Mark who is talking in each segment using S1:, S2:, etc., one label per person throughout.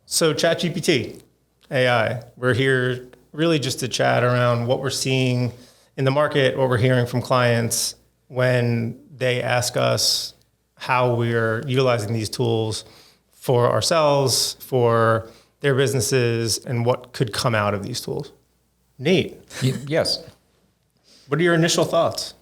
S1: So ChatGPT, AI, we're here really just to chat around what we're seeing in the market, what we're hearing from clients when they ask us how we're utilizing these tools for ourselves, for their businesses, and what could come out of these tools. Nate.
S2: Yes.
S1: What are your initial thoughts?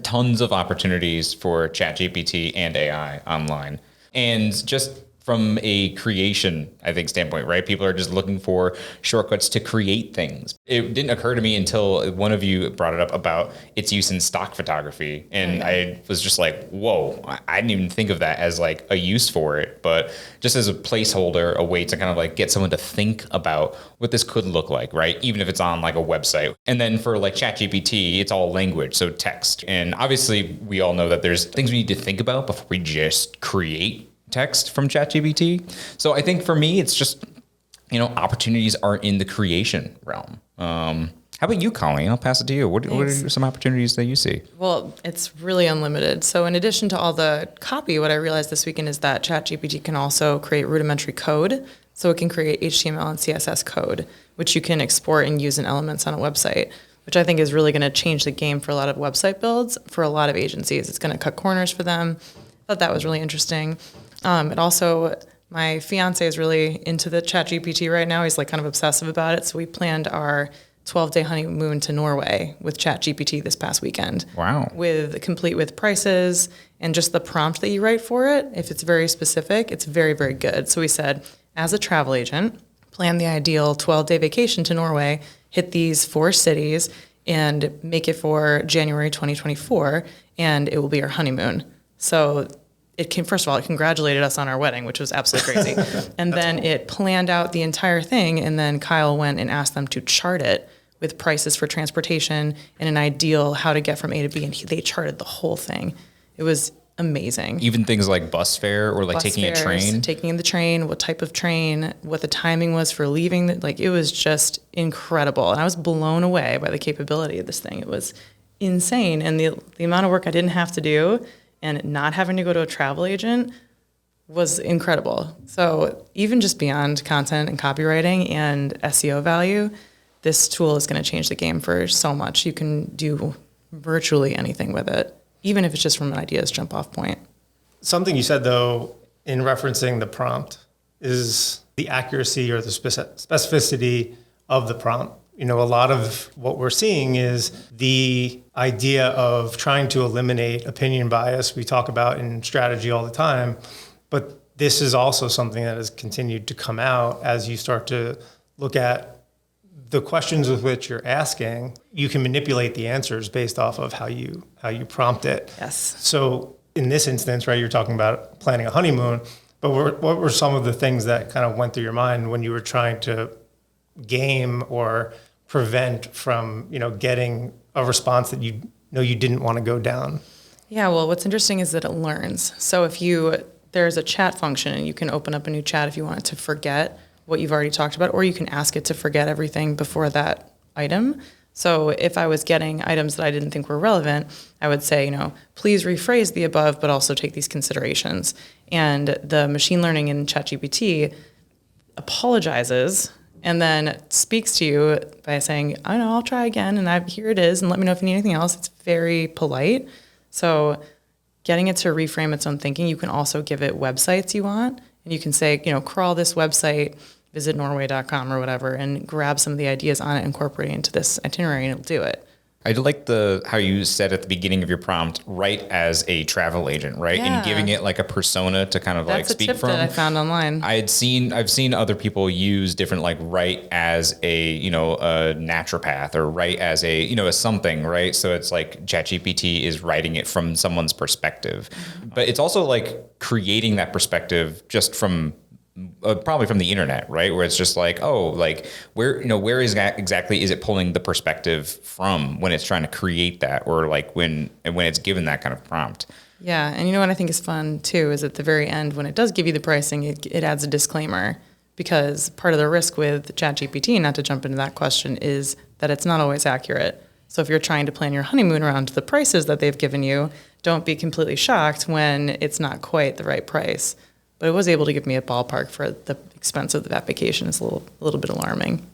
S2: Tons of opportunities for ChatGPT and AI online. And just from a creation, I think, standpoint, right? People are just looking for shortcuts to create things. It didn't occur to me until one of you brought it up about its use in stock photography. And I was just like, whoa, I didn't even think of that as like a use for it, but just as a placeholder, a way to kind of like get someone to think about what this could look like, right? Even if it's on like a website. And then for like ChatGPT, it's all language, so text. And obviously we all know that there's things we need to think about before we just create text from ChatGPT. So I think for me, it's just, opportunities are in the creation realm. How about you, Colleen? I'll pass it to you. What are some opportunities that you see?
S3: Well, it's really unlimited. So in addition to all the copy, what I realized this weekend is that ChatGPT can also create rudimentary code. So it can create HTML and CSS code, which you can export and use in elements on a website, which I think is really going to change the game for a lot of website builds for a lot of agencies. It's going to cut corners for them. I thought that was really interesting. It also, my fiance is really into the ChatGPT right now. He's like kind of obsessive about it. So we planned our 12-day honeymoon to Norway with ChatGPT this past weekend.
S2: Wow.
S3: Complete with prices and just the prompt that you write for it. If it's very specific, it's very, very good. So we said, as a travel agent, plan the ideal 12-day vacation to Norway, hit these 4 cities and make it for January 2024, and it will be our honeymoon. So first of all, it congratulated us on our wedding, which was absolutely crazy. And then cool. It planned out the entire thing. And then Kyle went and asked them to chart it with prices for transportation and an ideal how to get from A to B. And they charted the whole thing. It was amazing.
S2: Even things like bus fare or like taking a train?
S3: Taking the train, what type of train, what the timing was for leaving. It was just incredible. And I was blown away by the capability of this thing. It was insane. And the amount of work I didn't have to do and not having to go to a travel agent was incredible. So even just beyond content and copywriting and SEO value, this tool is going to change the game for so much. You can do virtually anything with it, even if it's just from an ideas jump off point.
S1: Something you said, though, in referencing the prompt is the accuracy or the specificity of the prompt. A lot of what we're seeing is the idea of trying to eliminate opinion bias we talk about in strategy all the time. But this is also something that has continued to come out as you start to look at the questions with which you're asking. You can manipulate the answers based off of how you prompt it.
S3: Yes.
S1: So in this instance, right, you're talking about planning a honeymoon, but what were some of the things that kind of went through your mind when you were trying to game or prevent from, getting a response that you didn't want to go down?
S3: Yeah, well, what's interesting is that it learns. So there's a chat function and you can open up a new chat if you want it to forget what you've already talked about, or you can ask it to forget everything before that item. So if I was getting items that I didn't think were relevant, I would say, please rephrase the above, but also take these considerations. And the machine learning in ChatGPT apologizes and then speaks to you by saying, I know, I'll try again, and here it is, and let me know if you need anything else. It's very polite. So getting it to reframe its own thinking, you can also give it websites you want, and you can say, crawl this website, visit norway.com or whatever, and grab some of the ideas on it, incorporate it into this itinerary, and it'll do it.
S2: I like how you said at the beginning of your prompt, write as a travel agent, right?
S3: Yeah.
S2: And giving it like a persona to kind of
S3: That's
S2: like speak
S3: a tip
S2: from.
S3: that I found online.
S2: I've seen other people use different like write as a naturopath or write as a something, right? So it's like ChatGPT is writing it from someone's perspective, but it's also like creating that perspective just from probably from the internet, right? Where it's just like, where exactly is it pulling the perspective from when it's trying to create that, or like when it's given that kind of prompt?
S3: Yeah, and what I think is fun too is at the very end when it does give you the pricing, it adds a disclaimer, because part of the risk with ChatGPT, not to jump into that question, is that it's not always accurate. So if you're trying to plan your honeymoon around the prices that they've given you, don't be completely shocked when it's not quite the right price. but it was able to give me a ballpark for the expense of the vet vacation. It's a little bit alarming.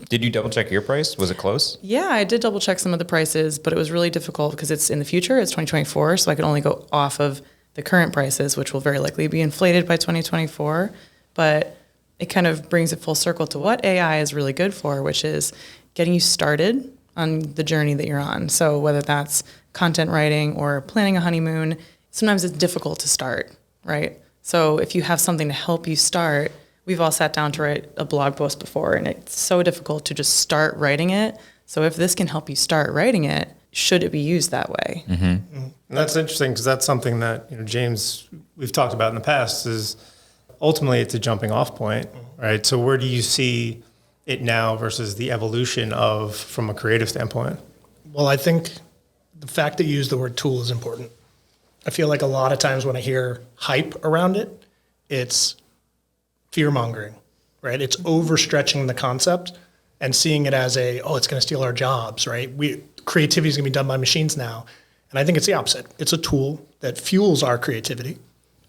S2: Did you double check your price? Was it close?
S3: Yeah, I did double check some of the prices, but it was really difficult because it's in the future. It's 2024, so I could only go off of the current prices, which will very likely be inflated by 2024. But it kind of brings it full circle to what AI is really good for, which is getting you started on the journey that you're on. So whether that's content writing or planning a honeymoon, sometimes it's difficult to start, right? So if you have something to help you start, we've all sat down to write a blog post before, and it's so difficult to just start writing it. So if this can help you start writing it, should it be used that way?
S1: Mm-hmm. And that's interesting because that's something that, James, we've talked about in the past is ultimately it's a jumping off point, right? So where do you see it now versus the evolution of from a creative standpoint?
S4: Well, I think the fact that you use the word tool is important. I feel like a lot of times when I hear hype around it, it's fear mongering, right? It's overstretching the concept and seeing it as it's going to steal our jobs, right? Creativity is going to be done by machines now. And I think it's the opposite. It's a tool that fuels our creativity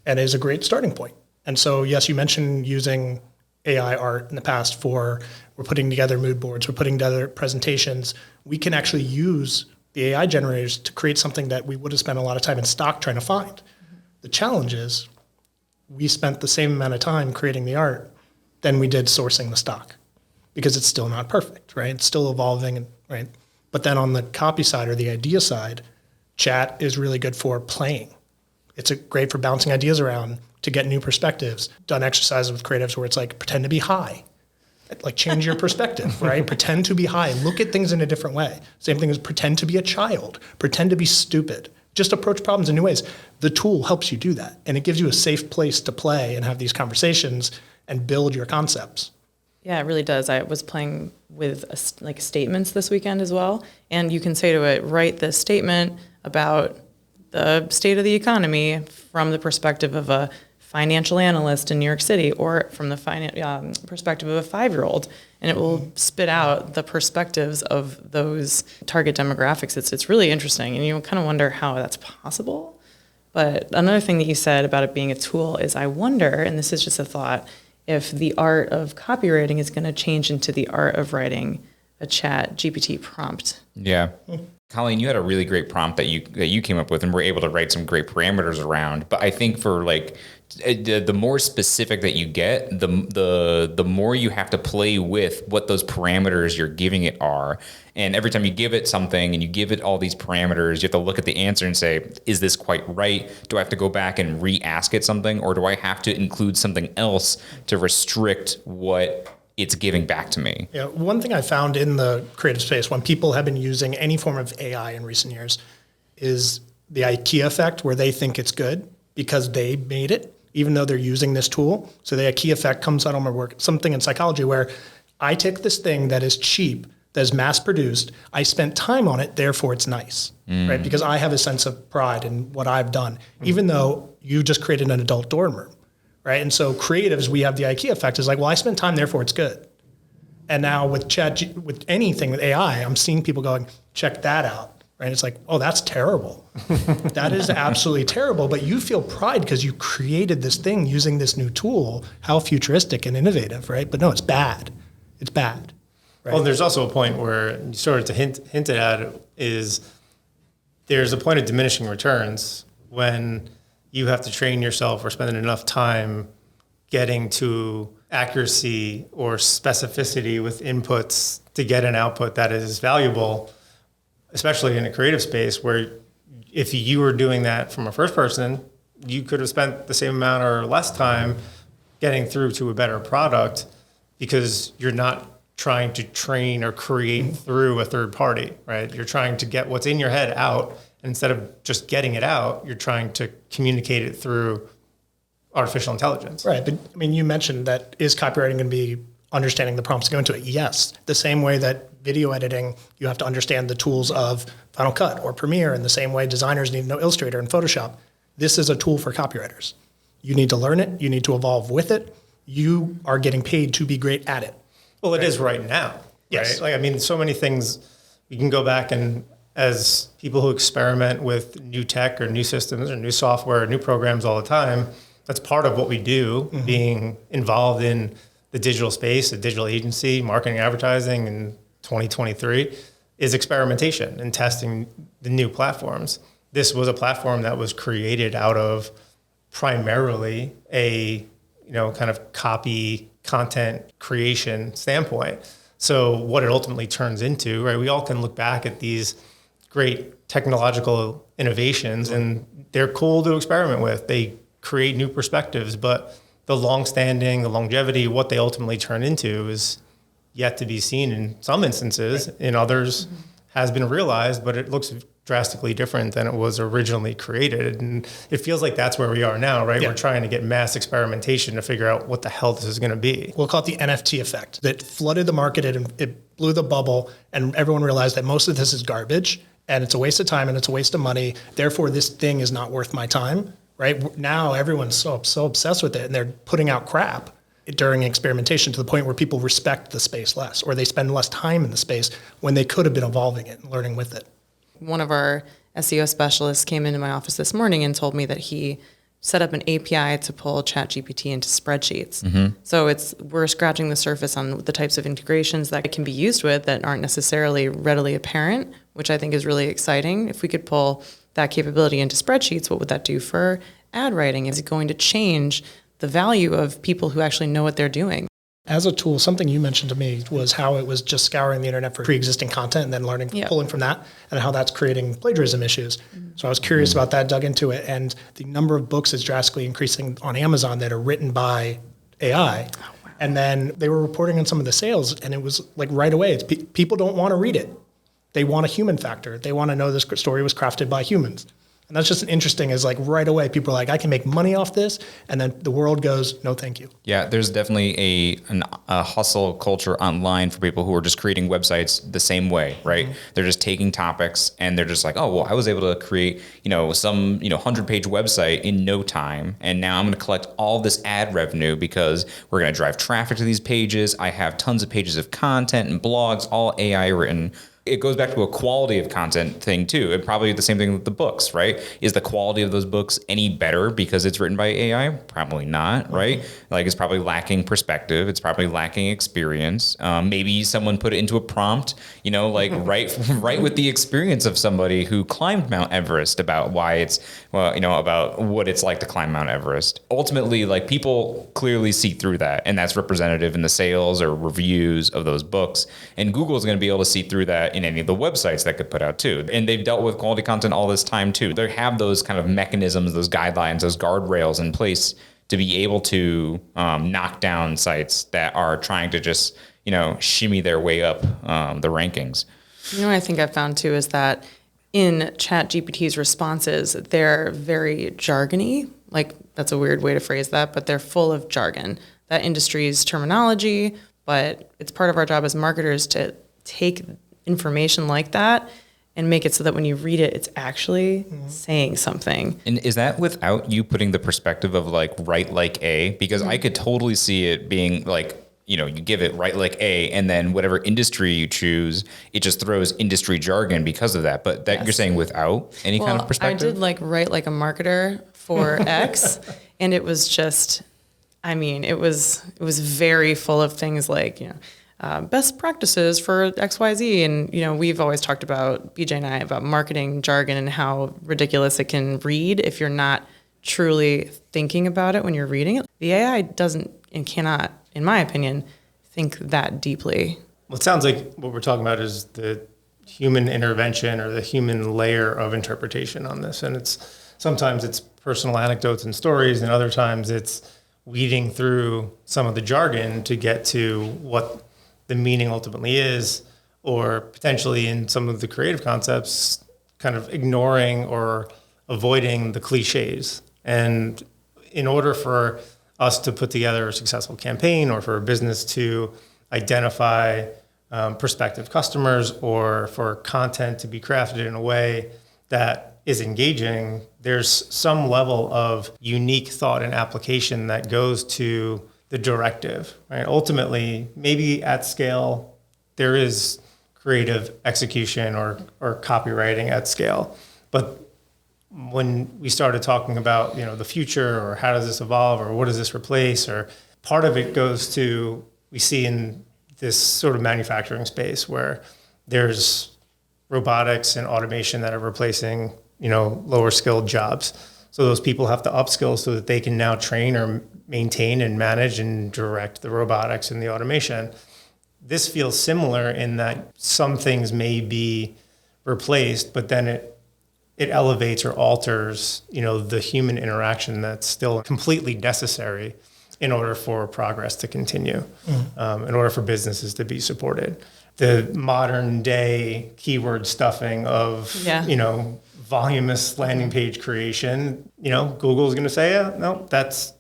S4: and is a great starting point. And so, yes, you mentioned using AI art in the past we're putting together mood boards, we're putting together presentations. We can actually use the AI generators to create something that we would have spent a lot of time in stock trying to find. Mm-hmm. The challenge is we spent the same amount of time creating the art than we did sourcing the stock because it's still not perfect, right? It's still evolving, right? But then on the copy side or the idea side, chat is really good for playing. It's great for bouncing ideas around to get new perspectives. Done exercises with creatives where it's like, pretend to be high. Like change your perspective, right? Pretend to be high. Look at things in a different way. Same thing as pretend to be a child. Pretend to be stupid. Just approach problems in new ways. The tool helps you do that. And it gives you a safe place to play and have these conversations and build your concepts.
S3: Yeah, it really does. I was playing with statements this weekend as well. And you can say to it, write this statement about the state of the economy from the perspective of a financial analyst in New York City or from the perspective of a 5-year-old. And it will spit out the perspectives of those target demographics. It's really interesting. And you kind of wonder how that's possible. But another thing that you said about it being a tool is I wonder, and this is just a thought, if the art of copywriting is going to change into the art of writing a ChatGPT prompt.
S2: Yeah. Colleen, you had a really great prompt that you came up with and were able to write some great parameters around. But I think for the more specific that you get, the more you have to play with what those parameters you're giving it are. And every time you give it something and you give it all these parameters, you have to look at the answer and say, is this quite right? Do I have to go back and re-ask it something? Or do I have to include something else to restrict what it's giving back to me?
S4: Yeah, one thing I found in the creative space when people have been using any form of AI in recent years is the IKEA effect where they think it's good because they made it, even though they're using this tool. So the IKEA effect comes out on my work, something in psychology where I take this thing that is cheap, that is mass produced, I spent time on it, therefore it's nice, right? Because I have a sense of pride in what I've done, even though you just created an adult dorm room. Right? And so creatives, we have the IKEA effect is like, well, I spent time, therefore it's good. And now with with anything with AI, I'm seeing people going, check that out. Right? It's like, oh, that's terrible. That is absolutely terrible. But you feel pride because you created this thing using this new tool. How futuristic and innovative, right? But no, it's bad. It's bad. Right?
S1: Well, there's also a point where you started to hint at is there's a point of diminishing returns when you have to train yourself or spend enough time getting to accuracy or specificity with inputs to get an output that is valuable, especially in a creative space where if you were doing that from a first person, you could have spent the same amount or less time getting through to a better product because you're not trying to train or create through a third party, right? You're trying to get what's in your head out. Instead of just getting it out, you're trying to communicate it through artificial intelligence.
S4: Right. But I mean, you mentioned that is copywriting going to be understanding the prompts that go into it? Yes. The same way that video editing, you have to understand the tools of Final Cut or Premiere, in the same way designers need to know Illustrator and Photoshop. This is a tool for copywriters. You need to learn it. You need to evolve with it. You are getting paid to be great at it.
S1: Well, it is right now.
S4: Yes.
S1: Right? So many things you can go back and as people who experiment with new tech or new systems or new software or new programs all the time, that's part of what we do, being involved in the digital space, a digital agency, marketing, advertising in 2023, is experimentation and testing the new platforms. This was a platform that was created out of primarily a, kind of copy content creation standpoint. So what it ultimately turns into, right? We all can look back at these great technological innovations and they're cool to experiment with. They create new perspectives, but the longevity, what they ultimately turn into is yet to be seen in some instances. In others has been realized, but it looks drastically different than it was originally created. And it feels like that's where we are now, right?
S4: Yeah.
S1: We're trying to get mass experimentation to figure out what the hell this is going to be.
S4: We'll call it the NFT effect that flooded the market and it blew the bubble, and everyone realized that most of this is garbage and it's a waste of time and it's a waste of money. Therefore, this thing is not worth my time, right? Now everyone's so obsessed with it and they're putting out crap during experimentation to the point where people respect the space less, or they spend less time in the space when they could have been evolving it and learning with it.
S3: One of our SEO specialists came into my office this morning and told me that he set up an API to pull ChatGPT into spreadsheets. So we're scratching the surface on the types of integrations that it can be used with that aren't necessarily readily apparent, which I think is really exciting. If we could pull that capability into spreadsheets, what would that do for ad writing? Is it going to change the value of people who actually know what they're doing?
S4: As a tool, something you mentioned to me was how it was just scouring the internet for pre-existing content and then learning, pulling from that, and how that's creating plagiarism issues. So I was curious about that, dug into it, and the number of books is drastically increasing on Amazon that are written by AI. Oh, wow. And then they were reporting on some of the sales, and it was like right away, people don't want to read it. They want a human factor. They want to know this story was crafted by humans. And that's just an interesting, is like right away, people are like, I can make money off this. And then the world goes, no, thank you.
S2: Yeah, there's definitely a hustle culture online for people who are just creating websites the same way, right? They're just taking topics and they're just like, oh, well, I was able to create, some, 100-page website in no time. And now I'm going to collect all this ad revenue because we're going to drive traffic to these pages. I have tons of pages of content and blogs, all AI written. It goes back to a quality of content thing too. And probably the same thing with the books, right? Is the quality of those books any better because it's written by AI? Probably not, right? Like it's probably lacking perspective. It's probably lacking experience. Maybe someone put it into a prompt, right with the experience of somebody who climbed Mount Everest about why it's, about what it's like to climb Mount Everest. Ultimately, like people clearly see through that, and that's representative in the sales or reviews of those books. And Google is going to be able to see through that in any of the websites that could put out too. And they've dealt with quality content all this time too. They have those kind of mechanisms, those guidelines, those guardrails in place to be able to knock down sites that are trying to just, shimmy their way up the rankings.
S3: What I think I've found too is that in ChatGPT's responses, they're very jargony. Like that's a weird way to phrase that, but they're full of jargon, that industry's terminology. But it's part of our job as marketers to take information like that and make it so that when you read it, it's actually saying something.
S2: And is that without you putting the perspective of like write like A? Because I could totally see it being like, you give it write like A, and then whatever industry you choose, it just throws industry jargon because of that. But that you're saying without any kind of perspective?
S3: I did write like a marketer for X, and it was just, it was very full of things like, best practices for XYZ. And, we've always talked about, BJ and I, about marketing jargon and how ridiculous it can read if you're not truly thinking about it when you're reading it. The AI doesn't and cannot, in my opinion, think that deeply.
S1: Well, it sounds like what we're talking about is the human intervention or the human layer of interpretation on this. And sometimes it's personal anecdotes and stories, and other times it's weeding through some of the jargon to get to what the meaning ultimately is, or potentially in some of the creative concepts, kind of ignoring or avoiding the cliches. And in order for us to put together a successful campaign, or for a business to identify prospective customers, or for content to be crafted in a way that is engaging, there's some level of unique thought and application that goes to the directive, right? Ultimately, maybe at scale, there is creative execution or copywriting at scale. But when we started talking about, the future or how does this evolve or what does this replace, or part of it goes to, we see in this sort of manufacturing space where there's robotics and automation that are replacing, lower skilled jobs. So those people have to upskill so that they can now train or maintain and manage and direct the robotics and the automation. This feels similar in that some things may be replaced, but then it elevates or alters, the human interaction that's still completely necessary in order for progress to continue, in order for businesses to be supported. The modern day keyword stuffing of, voluminous landing page creation, Google's going to say, no, that's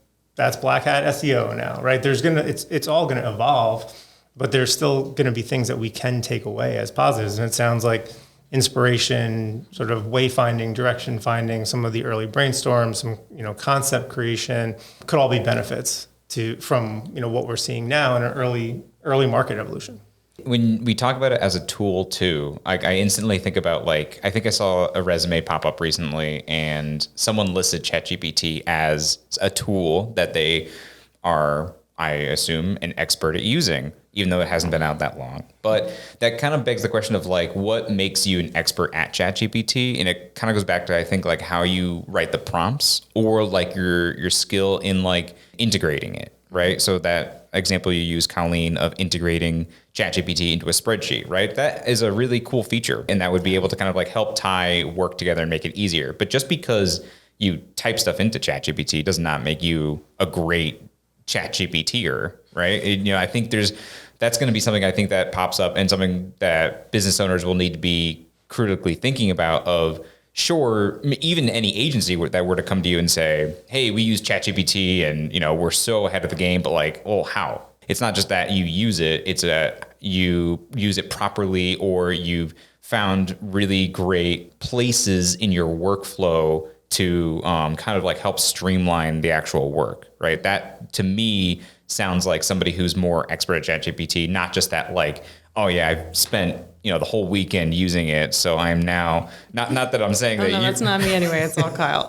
S1: black hat SEO now, right? It's all going to evolve, but there's still going to be things that we can take away as positives. And it sounds like inspiration, sort of wayfinding, direction finding, some of the early brainstorms, some, concept creation could all be benefits from what we're seeing now in an early market evolution.
S2: When we talk about it as a tool too, I instantly think about I think I saw a resume pop up recently and someone listed ChatGPT as a tool that they are, I assume, an expert at using, even though it hasn't been out that long. But that kind of begs the question of what makes you an expert at ChatGPT? And it kind of goes back to, I think, how you write the prompts or your skill in integrating it, right? So that example you use, Colleen, of integrating ChatGPT into a spreadsheet, right? That is a really cool feature. And that would be able to kind of help tie work together and make it easier. But just because you type stuff into ChatGPT does not make you a great ChatGPTer, right? I think that's going to be something I think that pops up and something that business owners will need to be critically thinking about of, sure, even any agency that were to come to you and say, hey, we use ChatGPT and, we're so ahead of the game, but well, how? It's not just that you use it, it's you use it properly, or you've found really great places in your workflow to kind of help streamline the actual work, right? That to me sounds like somebody who's more expert at ChatGPT, not just that oh yeah, I've spent the whole weekend using it, so I'm now not that I'm saying that.
S3: No, that's not me anyway. It's all Kyle.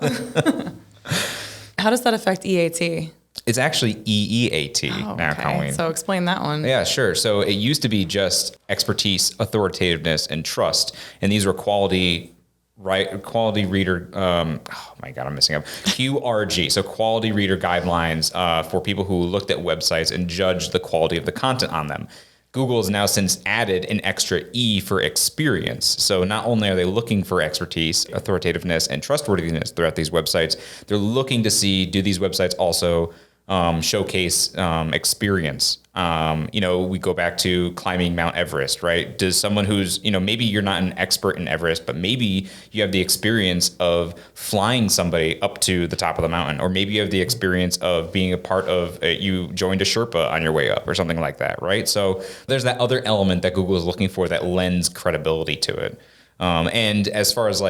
S3: How does that affect EAT?
S2: It's actually EEAT now, Colleen.
S3: So explain that one.
S2: Yeah, sure. So it used to be just expertise, authoritativeness, and trust, and these were quality reader. Oh my God, I'm messing up. QRG. So quality reader guidelines for people who looked at websites and judged the quality of the content on them. Google has now since added an extra E for experience. So not only are they looking for expertise, authoritativeness, and trustworthiness throughout these websites, they're looking to see, do these websites also showcase experience? We go back to climbing Mount Everest, right? Does someone who's, maybe you're not an expert in Everest, but maybe you have the experience of flying somebody up to the top of the mountain, or maybe you have the experience of being a part of, you joined a Sherpa on your way up or something like that, right? So there's that other element that Google is looking for that lends credibility to it. And as far as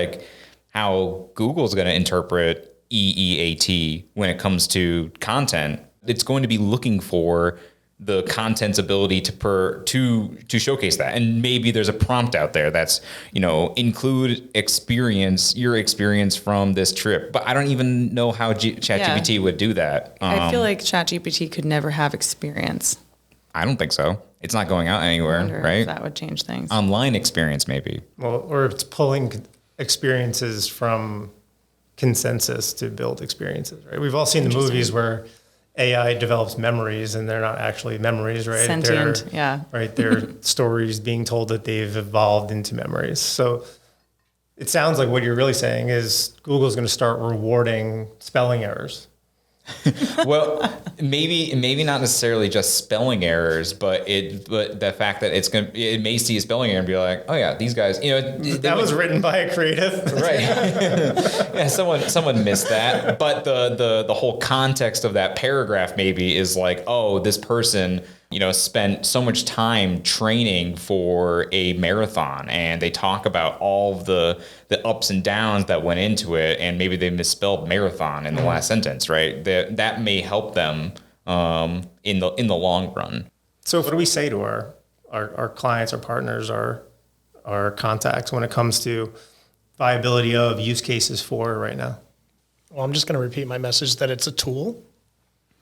S2: how Google's going to interpret EEAT when it comes to content, it's going to be looking for the content's ability to showcase that. And maybe there's a prompt out there that's, include your experience from this trip. But I don't even know how ChatGPT would do that.
S3: I feel like ChatGPT could never have experience.
S2: I don't think so. It's not going out anywhere, right?
S3: If that would change things.
S2: Online experience, maybe.
S1: Well, or it's pulling experiences from consensus to build experiences, right? We've all seen the movies where AI develops memories and they're not actually memories, right?
S3: Sentient, yeah.
S1: Right, they're stories being told that they've evolved into memories. So it sounds like what you're really saying is Google's going to start rewarding spelling errors.
S2: Well, maybe not necessarily just spelling errors, but the fact that it may see a spelling error and be like, oh yeah, these guys,
S1: that was written by a creative,
S2: right? Yeah, someone missed that, but the whole context of that paragraph maybe is oh, this person spent so much time training for a marathon, and they talk about all of the ups and downs that went into it, and maybe they misspelled marathon in the last sentence, right? That may help them in the long run.
S1: So what do we say to our clients, our partners, our contacts when it comes to viability of use cases for right now?
S4: Well, I'm just going to repeat my message that it's a tool.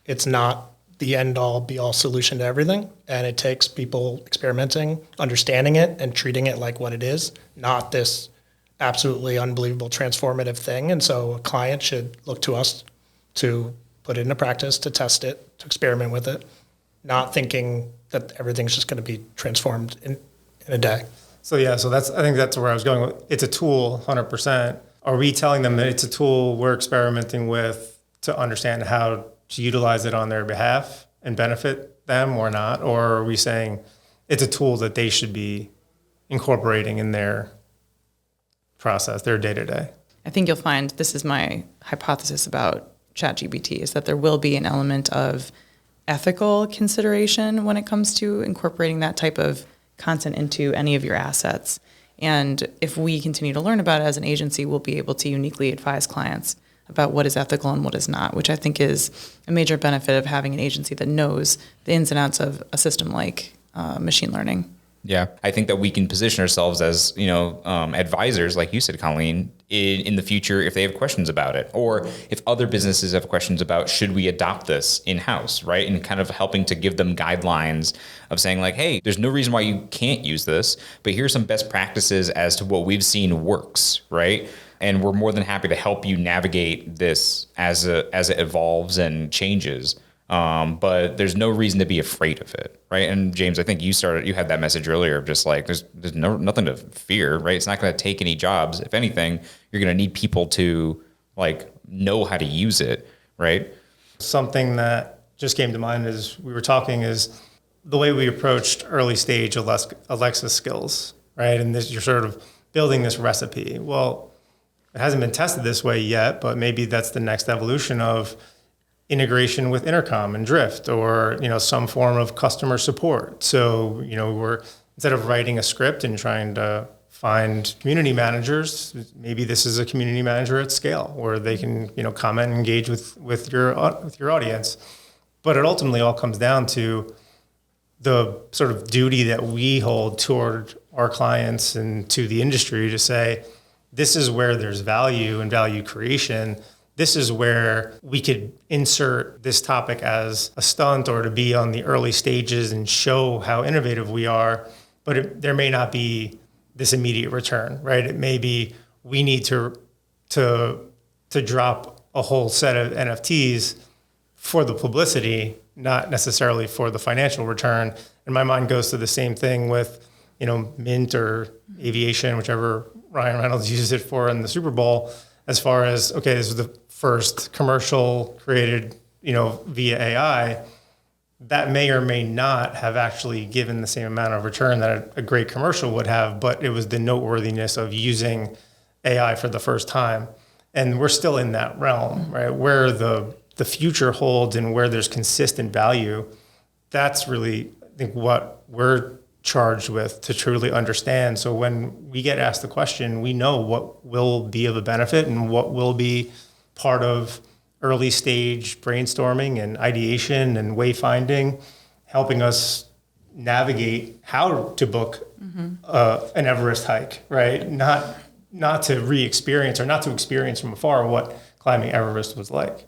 S4: It's not the end all be all solution to everything. And it takes people experimenting, understanding it, and treating it like what it is, not this absolutely unbelievable transformative thing. And so a client should look to us to put it into practice, to test it, to experiment with it, not thinking that everything's just going to be transformed in a day.
S1: So yeah, so I think that's where I was going with. It's a tool, 100%. Are we telling them that it's a tool we're experimenting with to understand how to utilize it on their behalf and benefit them or not? Or are we saying it's a tool that they should be incorporating in their process, their day-to-day?
S3: I think you'll find, this is my hypothesis about ChatGPT, is that there will be an element of ethical consideration when it comes to incorporating that type of content into any of your assets. And if we continue to learn about it as an agency, we'll be able to uniquely advise clients about what is ethical and what is not, which I think is a major benefit of having an agency that knows the ins and outs of a system like machine learning.
S2: Yeah, I think that we can position ourselves as, advisors, like you said, Colleen, in the future if they have questions about it, or if other businesses have questions about should we adopt this in-house, right? And kind of helping to give them guidelines of saying like, hey, there's no reason why you can't use this, but here's some best practices as to what we've seen works, right? And we're more than happy to help you navigate this as it evolves and changes. But there's no reason to be afraid of it, right? And James, I think you had that message earlier of just like, there's nothing to fear, right? It's not going to take any jobs. If anything, you're going to need people to like know how to use it, right?
S1: Something that just came to mind as we were talking is the way we approached early stage Alexa skills, right? And you're sort of building this recipe. Well, it hasn't been tested this way yet, but maybe that's the next evolution of integration with intercom and drift, or some form of customer support. So we're, instead of writing a script and trying to find community managers, maybe this is a community manager at scale where they can comment and engage with your audience. But it ultimately all comes down to the sort of duty that we hold toward our clients and to the industry to say, this is where there's value and value creation. This is where we could insert this topic as a stunt or to be on the early stages and show how innovative we are, but there may not be this immediate return, right? It may be we need to drop a whole set of NFTs for the publicity, not necessarily for the financial return. And my mind goes to the same thing with, Mint or aviation, whichever Ryan Reynolds used it for in the Super Bowl, as far as, okay, this is the first commercial created, via AI, that may or may not have actually given the same amount of return that a great commercial would have, but it was the noteworthiness of using AI for the first time. And we're still in that realm, right? Where the future holds and where there's consistent value, that's really, I think, what we're charged with to truly understand. So when we get asked the question, we know what will be of a benefit and what will be part of early stage brainstorming and ideation and wayfinding, helping us navigate how to book an Everest hike, right? Not to re-experience or not to experience from afar what climbing Everest was like.